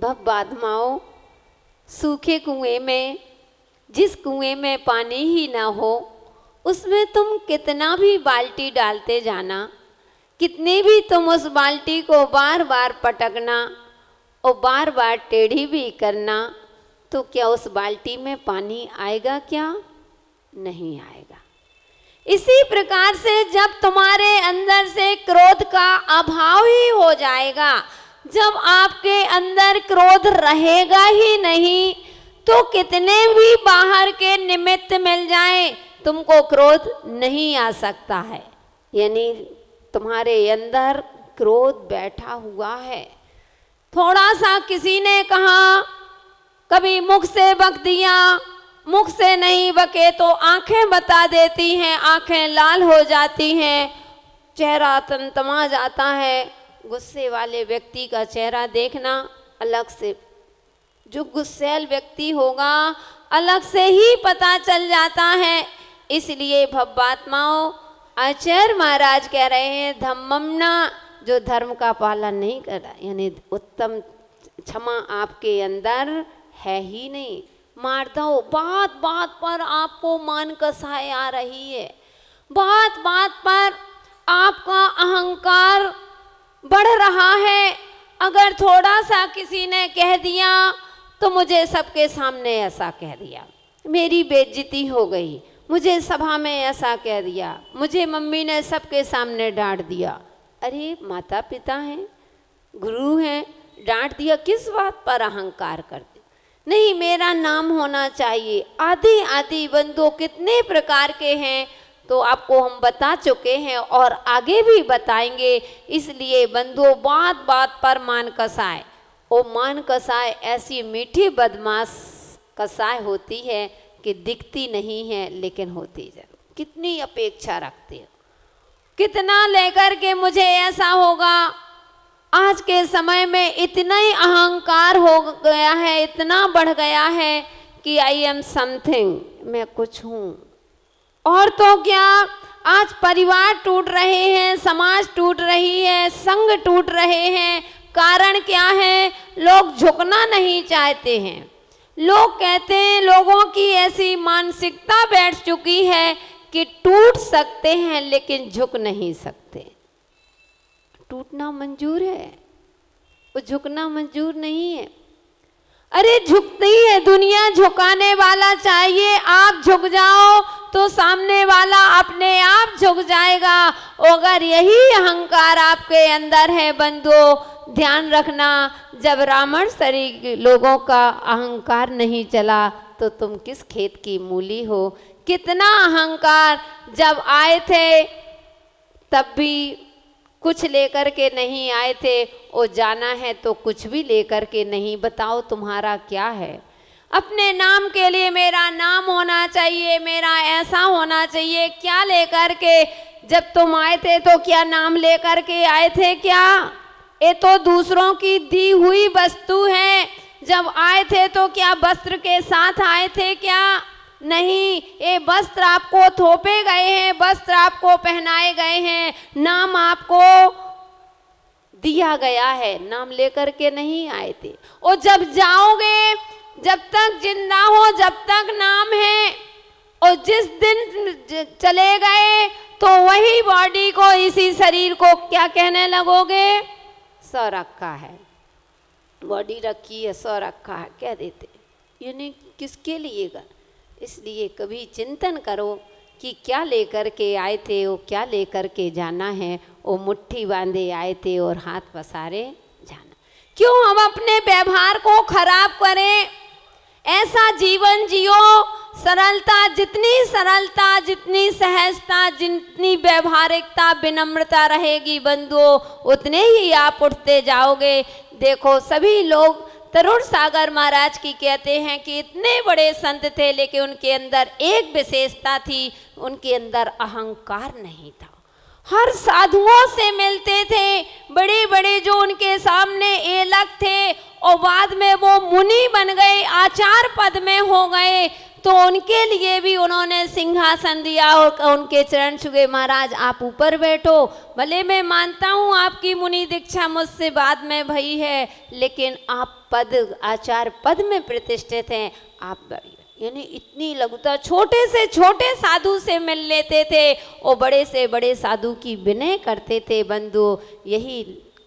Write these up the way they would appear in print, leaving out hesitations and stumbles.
भवबाधमाओ, सूखे कुएं में, जिस कुएं में पानी ही ना हो, उसमें तुम कितना भी बाल्टी डालते जाना, कितनी भी तुम उस बाल्टी को बार बार पटकना और बार बार टेढ़ी भी करना, तो क्या उस बाल्टी में पानी आएगा? क्या नहीं आएगा। इसी प्रकार से जब तुम्हारे अंदर से क्रोध का अभाव ही हो जाएगा, जब आपके अंदर क्रोध रहेगा ही नहीं, तो कितने भी बाहर के निमित्त मिल जाएं, तुमको क्रोध नहीं आ सकता है। यानी तुम्हारे अंदर क्रोध बैठा हुआ है। थोड़ा सा किसी ने कहा, कभी मुख से बक दिया, मुख से नहीं बके तो आंखें बता देती हैं, आंखें लाल हो जाती हैं, चेहरा तमतमा जाता है। गुस्से वाले व्यक्ति का चेहरा देखना अलग से, जो गुस्सैल व्यक्ति होगा अलग से ही पता चल जाता है। इसलिए भवबाधमाओ, आचार्य महाराज कह रहे हैं धम्मम्ना, जो धर्म का पालन नहीं कर रहा, यानी उत्तम क्षमा आपके अंदर है ही नहीं। मार दो, बात बात पर आपको मान कसाई आ रही है, बात बात पर आपका अहंकार बढ़ रहा है। अगर थोड़ा सा किसी ने कह दिया तो मुझे सबके सामने ऐसा कह दिया, मेरी बेइज्जती हो गई, मुझे सभा में ऐसा कह दिया, मुझे मम्मी ने सबके सामने डांट दिया। अरे माता पिता हैं, गुरु हैं, डांट दिया, किस बात पर अहंकार करते? नहीं, मेरा नाम होना चाहिए। आदि आदि बंधु कितने प्रकार के हैं तो आपको हम बता चुके हैं और आगे भी बताएंगे। इसलिए बंधु, बात बात पर मान कसाय, ओ मान कसाय ऐसी मीठी बदमाश कसाय होती है कि दिखती नहीं है लेकिन होती जरूर। कितनी अपेक्षा रखते हो, कितना लेकर के मुझे ऐसा होगा। आज के समय में इतना ही अहंकार हो गया है, इतना बढ़ गया है कि आई एम समथिंग, मैं कुछ हूँ। और तो क्या, आज परिवार टूट रहे हैं, समाज टूट रही है, संघ टूट रहे हैं। कारण क्या है? लोग झुकना नहीं चाहते हैं। लोग कहते हैं, लोगों की ऐसी मानसिकता बैठ चुकी है कि टूट सकते हैं लेकिन झुक नहीं सकते। टूटना मंजूर है, वो झुकना मंजूर नहीं है। अरे झुकती है दुनिया, झुकाने वाला चाहिए। आप झुक जाओ तो सामने वाला अपने आप झुक जाएगा। अगर यही अहंकार आपके अंदर है बंधुओं, ध्यान रखना, जब रावण सरी लोगों का अहंकार नहीं चला तो तुम किस खेत की मूली हो। कितना अहंकार जब आए थे तब भी कुछ लेकर के नहीं आए थे, और जाना है तो कुछ भी लेकर के नहीं। बताओ तुम्हारा क्या है? अपने नाम के लिए मेरा नाम होना चाहिए, मेरा ऐसा होना चाहिए, क्या लेकर के? जब तुम आए थे तो क्या नाम लेकर के आए थे? क्या ये तो दूसरों की दी हुई वस्तु है। जब आए थे तो क्या वस्त्र के साथ आए थे? क्या नहीं, ये वस्त्र आपको थोपे गए हैं, वस्त्र आपको पहनाए गए हैं, नाम आपको दिया गया है, नाम लेकर के नहीं आए थे। और जब जाओगे, जब तक जिंदा हो जब तक नाम है, और जिस दिन चले गए तो वही बॉडी को, इसी शरीर को क्या कहने लगोगे? सौ रखा है, बॉडी रखी है, सौ रखा है कह देते। यानी किसके लिए कर? इसलिए कभी चिंतन करो कि क्या लेकर के आए थे, वो क्या लेकर के जाना है। वो मुट्ठी बांधे आए थे और हाथ पसारे जाना। क्यों हम अपने व्यवहार को खराब करें? ऐसा जीवन जियो, सरलता, जितनी सहजता, जितनी व्यवहारिकता, विनम्रता रहेगी बंधुओं, उतने ही आप उठते जाओगे। देखो सभी लोग तरुण सागर महाराज की कहते हैं कि इतने बड़े संत थे लेकिन उनके अंदर एक विशेषता थी, उनके अंदर अहंकार नहीं था। हर साधुओं से मिलते थे, बड़े बड़े जो उनके सामने एलक थे और बाद में वो मुनि बन गए, आचार्य पद में हो गए, तो उनके लिए भी उन्होंने सिंहासन दिया और उनके चरण छुए, महाराज आप ऊपर बैठो। भले मैं मानता हूँ आपकी मुनि दीक्षा मुझसे बाद में भई है, लेकिन आप पद आचार्य पद में प्रतिष्ठित हैं, आप बढ़िए। यानी इतनी लघुता, छोटे से छोटे साधु से मिल लेते थे और बड़े से बड़े साधु की विनय करते थे। बंधु यही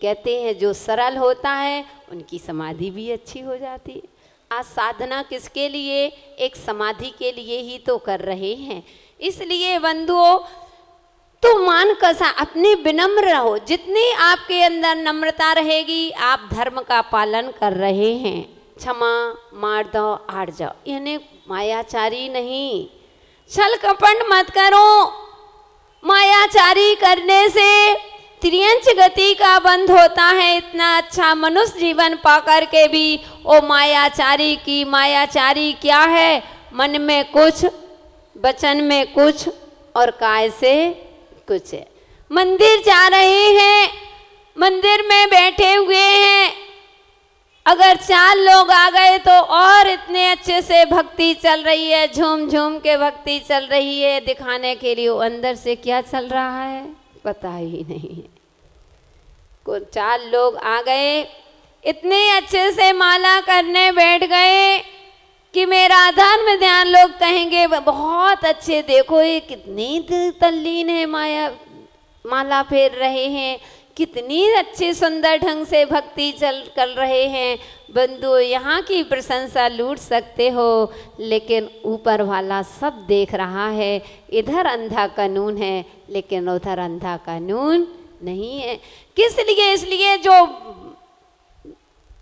कहते हैं जो सरल होता है उनकी समाधि भी अच्छी हो जाती है। आज साधना किसके लिए? एक समाधि के लिए ही तो कर रहे हैं। इसलिए बंधुओं तो मान कसा अपने विनम्र रहो, जितनी आपके अंदर नम्रता रहेगी आप धर्म का पालन कर रहे हैं। क्षमा मार दो आड़ जाओ, यानी मायाचारी नहीं, छल कपट मत करो। मायाचारी करने से त्रियंच गति का बंध होता है। इतना अच्छा मनुष्य जीवन पाकर के भी ओ मायाचारी की, मायाचारी क्या है? मन में कुछ, वचन में कुछ और काय से कुछ है। मंदिर जा रहे हैं, मंदिर में बैठे हुए हैं, अगर 4 लोग आ गए तो और इतने अच्छे से भक्ति चल रही है, झूम झूम के भक्ति चल रही है, दिखाने के लिए वो अंदर से क्या चल रहा है पता ही नहीं है। को 4 लोग आ गए, इतने अच्छे से माला करने बैठ गए कि मेरा धर्म ध्यान, लोग कहेंगे बहुत अच्छे, देखो ये कितनी तल्लीन है, माला फेर रहे हैं, कितनी अच्छे सुंदर ढंग से भक्ति कर रहे हैं। बंधु यहाँ की प्रशंसा लूट सकते हो, लेकिन ऊपर वाला सब देख रहा है। इधर अंधा कानून है लेकिन उधर अंधा कानून नहीं है। किस लिए? इसलिए जो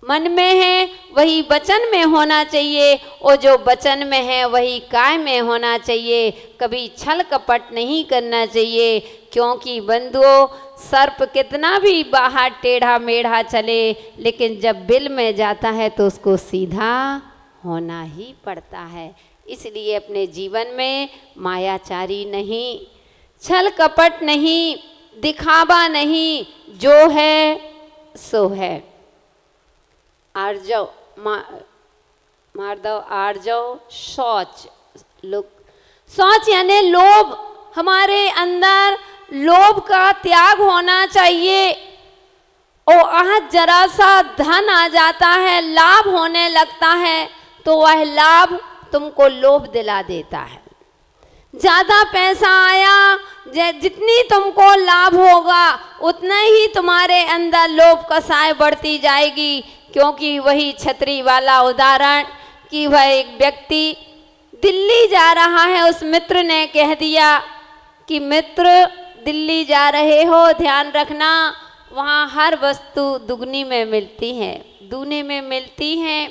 मन में है वही वचन में होना चाहिए, और जो वचन में है वही काय में होना चाहिए। कभी छल कपट नहीं करना चाहिए, क्योंकि बंधुओं सर्प कितना भी बाहर टेढ़ा मेढ़ा चले, लेकिन जब बिल में जाता है तो उसको सीधा होना ही पड़ता है। इसलिए अपने जीवन में मायाचारी नहीं, छल कपट नहीं, दिखावा नहीं, जो है सो है। आर्जव मार दो आर्जव शौच, लोग शौच यानी लोभ, हमारे अंदर लोभ का त्याग होना चाहिए। और आज जरा सा धन आ जाता है, लाभ होने लगता है, तो वह लाभ तुमको लोभ दिला देता है। ज़्यादा पैसा आया, जितनी तुमको लाभ होगा उतना ही तुम्हारे अंदर लोभ कसाय बढ़ती जाएगी। क्योंकि वही छतरी वाला उदाहरण कि वह एक व्यक्ति दिल्ली जा रहा है, उस मित्र ने कह दिया कि मित्र दिल्ली जा रहे हो, ध्यान रखना वहाँ हर वस्तु दुगनी में मिलती है, दूने में मिलती है,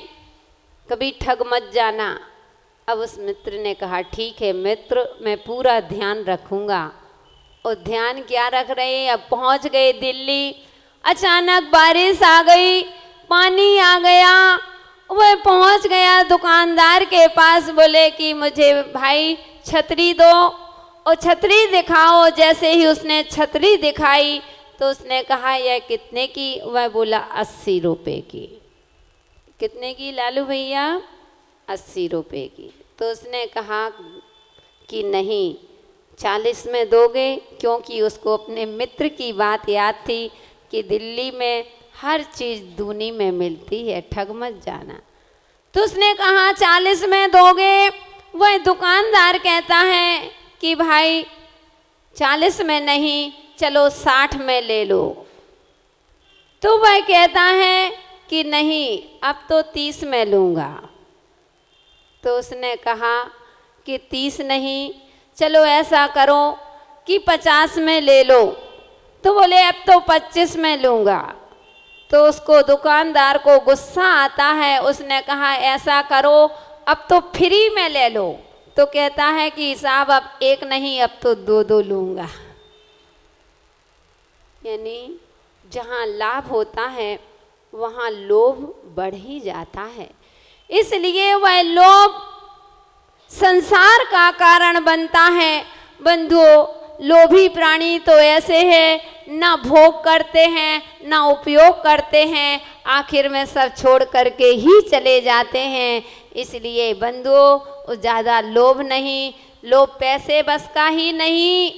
कभी ठग मत जाना। अब उस मित्र ने कहा ठीक है मित्र, मैं पूरा ध्यान रखूँगा। और ध्यान क्या रख रहे हैं? अब पहुँच गए दिल्ली, अचानक बारिश आ गई, पानी आ गया, वह पहुँच गया दुकानदार के पास, बोले कि मुझे भाई छतरी दो और छतरी दिखाओ। जैसे ही उसने छतरी दिखाई तो उसने कहा यह कितने की? वह बोला 80 रुपये की। कितने की लालू भैया? 80 रुपये की। तो उसने कहा कि नहीं 40 में दोगे, क्योंकि उसको अपने मित्र की बात याद थी कि दिल्ली में हर चीज़ दूनी में मिलती है, ठग मत जाना। तो उसने कहा 40 में दोगे? वह दुकानदार कहता है कि भाई 40 में नहीं, चलो 60 में ले लो। तो वह कहता है कि नहीं अब तो 30 में लूँगा। तो उसने कहा कि 30 नहीं, चलो ऐसा करो कि 50 में ले लो। तो बोले अब तो 25 में लूँगा। तो उसको दुकानदार को गुस्सा आता है, उसने कहा ऐसा करो अब तो फ्री में ले लो। तो कहता है कि साहब अब एक नहीं अब तो 2 लूँगा। यानी जहाँ लाभ होता है वहाँ लोभ बढ़ ही जाता है। इसलिए वह लोभ संसार का कारण बनता है। बंधुओं लोभी प्राणी तो ऐसे हैं, ना भोग करते हैं ना उपयोग करते हैं, आखिर में सब छोड़ करके ही चले जाते हैं। इसलिए बंधुओं ज़्यादा लोभ नहीं। लोभ पैसे बस का ही नहीं,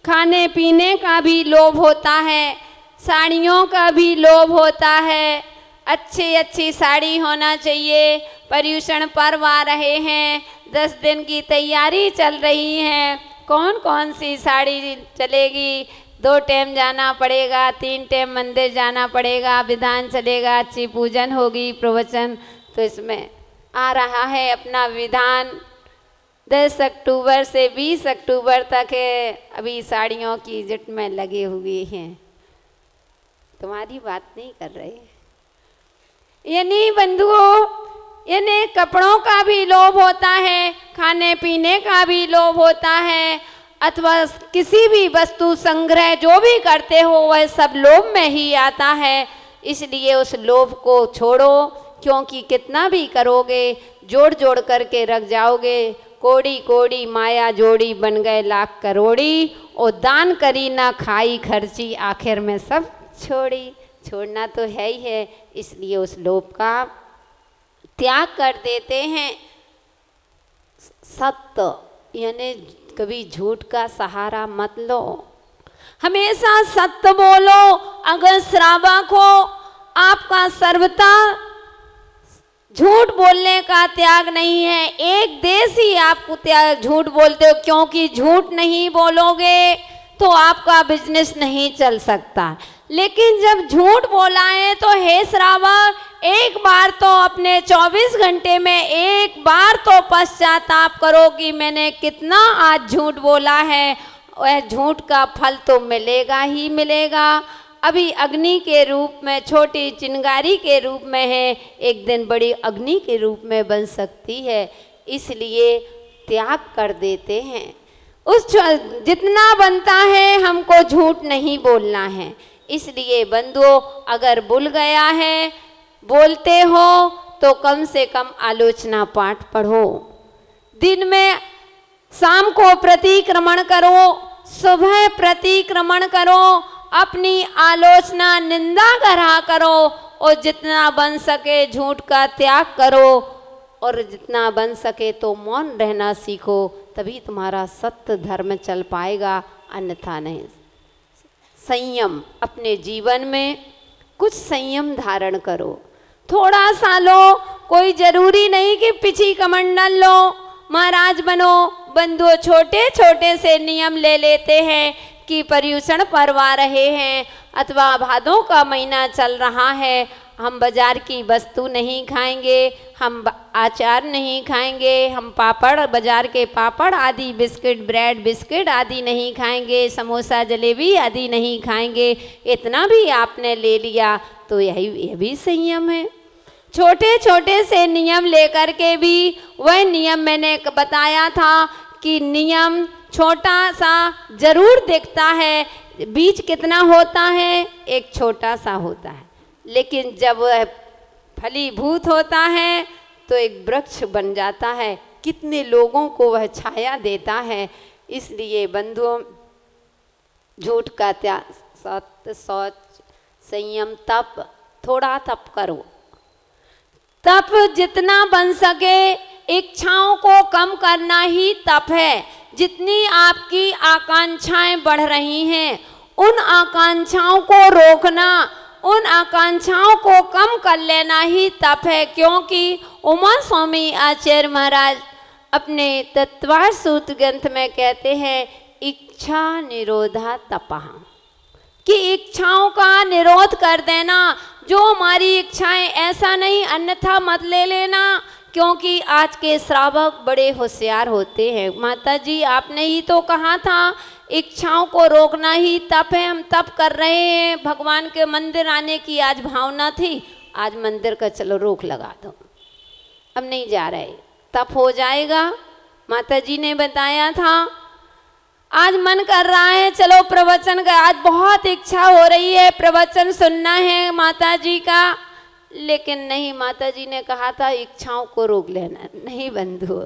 खाने पीने का भी लोभ होता है, साड़ियों का भी लोभ होता है। अच्छी अच्छी साड़ी होना चाहिए। पर्युषण पर्व आ रहे हैं, 10 दिन की तैयारी चल रही है। कौन कौन सी साड़ी चलेगी? 2 टाइम जाना पड़ेगा, 3 टाइम मंदिर जाना पड़ेगा, विधान चलेगा, अच्छी पूजन होगी, प्रवचन। तो इसमें आ रहा है अपना विधान 10 अक्टूबर से 20 अक्टूबर तक है। अभी साड़ियों की जिट में लगे हुए हैं, तुम्हारी बात नहीं कर रहे। यानी बंधुओं, यानी कपड़ों का भी लोभ होता है, खाने पीने का भी लोभ होता है, अथवा किसी भी वस्तु संग्रह जो भी करते हो वह सब लोभ में ही आता है। इसलिए उस लोभ को छोड़ो, क्योंकि कितना भी करोगे जोड़ जोड़ करके रख जाओगे। कोड़ी कोड़ी माया जोड़ी, बन गए लाख करोड़ी। और दान करी ना खाई खर्ची, आखिर में सब छोड़ी। छोड़ना तो है ही है, इसलिए उस लोभ का त्याग कर देते हैं। सत्य यानी कभी झूठ का सहारा मत लो, हमेशा सत्य बोलो। अगर श्रावक हो, आपका सर्वथा झूठ बोलने का त्याग नहीं है। एक देश ही आप झूठ बोलते हो, क्योंकि झूठ नहीं बोलोगे तो आपका बिजनेस नहीं चल सकता। लेकिन जब झूठ बोला है तो हे श्रावक, एक बार तो अपने 24 घंटे में एक बार तो पश्चाताप करो कि मैंने कितना आज झूठ बोला है। वह झूठ का फल तो मिलेगा ही मिलेगा। अभी अग्नि के रूप में, छोटी चिंगारी के रूप में है, एक दिन बड़ी अग्नि के रूप में बन सकती है। इसलिए त्याग कर देते हैं। उस जितना बनता है हमको झूठ नहीं बोलना है। इसलिए बंधुओं, अगर भूल गया है, बोलते हो तो कम से कम आलोचना पाठ पढ़ो। दिन में शाम को प्रतिक्रमण करो, सुबह प्रतिक्रमण करो, अपनी आलोचना निंदा करा करो। और जितना बन सके झूठ का त्याग करो, और जितना बन सके तो मौन रहना सीखो, तभी तुम्हारा सत्य धर्म चल पाएगा, अन्यथा नहीं। संयम, अपने जीवन में कुछ संयम धारण करो। थोड़ा सा लो, कोई जरूरी नहीं कि पिछी कमंडल लो, महाराज बनो। बंधुओं, छोटे छोटे से नियम ले लेते हैं कि पर्युषण पर्व आ रहे हैं, अथवा भादों का महीना चल रहा है, हम बाजार की वस्तु नहीं खाएंगे, हम अचार नहीं खाएंगे, हम पापड़, बाजार के पापड़ आदि, बिस्किट, ब्रेड बिस्किट आदि नहीं खाएंगे, समोसा जलेबी आदि नहीं खाएंगे। इतना भी आपने ले लिया तो यह भी संयम है। छोटे छोटे से नियम लेकर के भी, वह नियम मैंने बताया था कि नियम छोटा सा जरूर दिखता है, बीज कितना होता है, एक छोटा सा होता है, लेकिन जब वह फलीभूत होता है तो एक वृक्ष बन जाता है, कितने लोगों को वह छाया देता है। इसलिए बंधुओं, झूठ का त्याग, सत्य, शौच, संयम, तप, थोड़ा तप करो। तप जितना बन सके, इच्छाओं को कम करना ही तप है। जितनी आपकी आकांक्षाएं बढ़ रही हैं, उन आकांक्षाओं को रोकना, उन आकांक्षाओं को कम कर लेना ही तप है। क्योंकि उमा स्वामी आचार्य महाराज अपने तत्वार सूत्र ग्रंथ में कहते हैं, इच्छा निरोधा तपः, कि इच्छाओं का निरोध कर देना। जो हमारी इच्छाएं, ऐसा नहीं अन्यथा मत ले लेना, क्योंकि आज के श्रावक बड़े होशियार होते हैं। माता जी, आपने ही तो कहा था इच्छाओं को रोकना ही तप है। हम तप कर रहे हैं, भगवान के मंदिर आने की आज भावना थी, आज मंदिर का चलो रोक लगा दो, अब नहीं जा रहे, तप हो जाएगा। माता जी ने बताया था। आज मन कर रहा है चलो प्रवचन का, आज बहुत इच्छा हो रही है प्रवचन सुनना है माता जी का, लेकिन नहीं, माता जी ने कहा था इच्छाओं को रोक लेना। नहीं बंधु,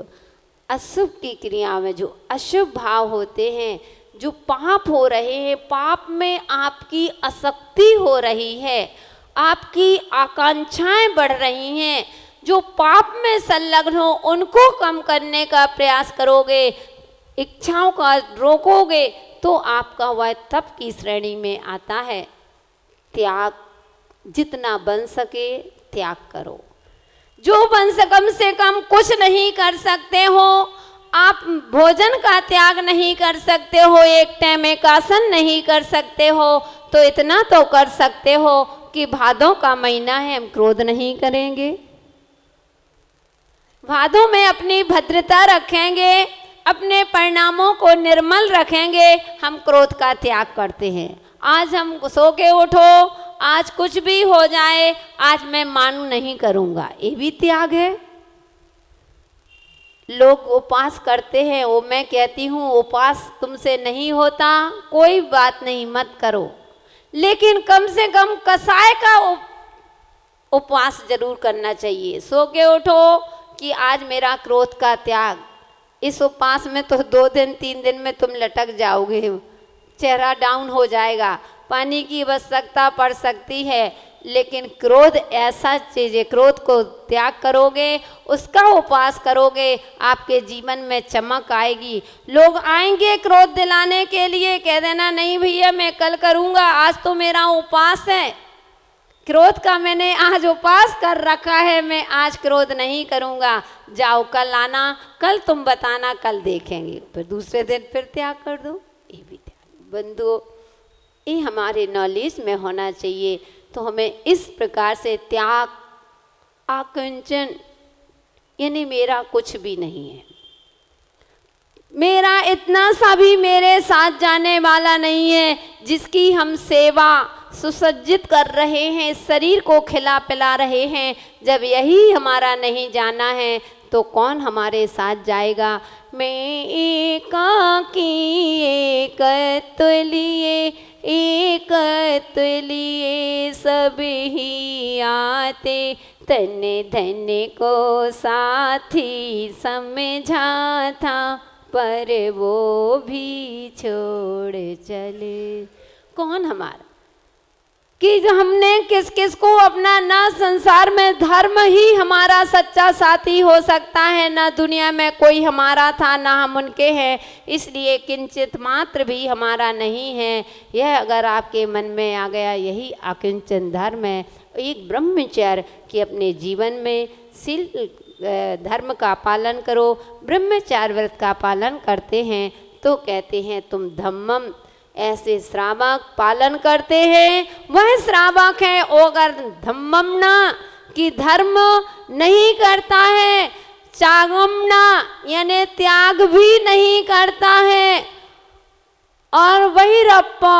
अशुभ की क्रिया में जो अशुभ भाव होते हैं, जो पाप हो रहे हैं, पाप में आपकी आसक्ति हो रही है, आपकी आकांक्षाएं बढ़ रही हैं, जो पाप में संलग्न हो उनको कम करने का प्रयास करोगे, इच्छाओं का रोकोगे, तो आपका वह तप की श्रेणी में आता है। त्याग जितना बन सके त्याग करो। जो कम से कम कुछ नहीं कर सकते हो, आप भोजन का त्याग नहीं कर सकते हो, एक टाइम एक आसन नहीं कर सकते हो, तो इतना तो कर सकते हो कि भादों का महीना है, हम क्रोध नहीं करेंगे। भादों में अपनी भद्रता रखेंगे, अपने परिणामों को निर्मल रखेंगे, हम क्रोध का त्याग करते हैं। आज हम सो के उठो, आज कुछ भी हो जाए, आज मैं मानू नहीं करूँगा, ये भी त्याग है। लोग उपवास करते हैं, वो मैं कहती हूँ उपवास तुमसे नहीं होता, कोई बात नहीं, मत करो, लेकिन कम से कम कसाय का उपवास जरूर करना चाहिए। सो के उठो कि आज मेरा क्रोध का त्याग। इस उपवास में तो 2 दिन 3 दिन में तुम लटक जाओगे, चेहरा डाउन हो जाएगा, पानी की आवश्यकता पड़ सकती है, लेकिन क्रोध ऐसा चीज है, क्रोध को त्याग करोगे, उसका उपवास करोगे, आपके जीवन में चमक आएगी। लोग आएंगे क्रोध दिलाने के लिए, कह देना नहीं भैया मैं कल करूँगा, आज तो मेरा उपवास है, क्रोध का मैंने आज उपवास कर रखा है, मैं आज क्रोध नहीं करूँगा, जाओ कल आना, कल तुम बताना, कल देखेंगे, फिर दूसरे दिन फिर त्याग कर दो। ये भी त्याग बंधुओं, ये हमारे नॉलेज में होना चाहिए। तो हमें इस प्रकार से त्याग, आकुंचन, यानी मेरा कुछ भी नहीं है, मेरा इतना सा भी मेरे साथ जाने वाला नहीं है, जिसकी हम सेवा सुसज्जित कर रहे हैं, शरीर को खिला पिला रहे हैं, जब यही हमारा नहीं जाना है तो कौन हमारे साथ जाएगा। मैं एकाकी एकत्व लिए सब ही आते, तन धन को साथी समझा था, पर वो भी छोड़ चले। कौन हमारा, कि जो हमने किस किस को अपना, ना संसार में धर्म ही हमारा सच्चा साथी हो सकता है, ना दुनिया में कोई हमारा था, ना हम उनके हैं, इसलिए किंचित मात्र भी हमारा नहीं है। यह अगर आपके मन में आ गया, यही अकिंचन धर्म है। एक ब्रह्मचर्य कि अपने जीवन में शील धर्म का पालन करो, ब्रह्मचार्य व्रत का पालन करते हैं तो कहते हैं तुम धम्मम। ऐसे श्रावक पालन करते हैं, वह श्रावक है। वो अगर धम्मम ना कि धर्म नहीं करता है, त्यागम ना यानी त्याग भी नहीं करता है, और वैरप्पा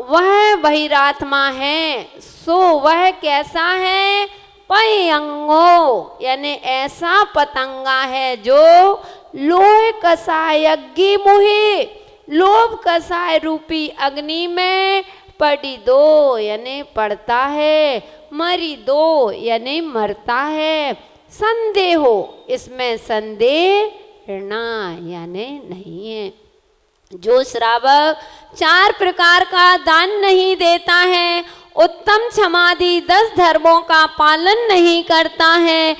वह बहिरात्मा है, सो वह कैसा है, पयंगो यानी ऐसा पतंगा है जो लोह कसायज्ञी मुहे, लोभ कसाय रूपी अग्नि में पड़ी दो यानी पड़ता है, मरी दो यानी मरता है, संदेह हो इसमें संदेह ना यानी नहीं है। जो श्रावक 4 प्रकार का दान नहीं देता है, उत्तम क्षमादि 10 धर्मों का पालन नहीं करता है,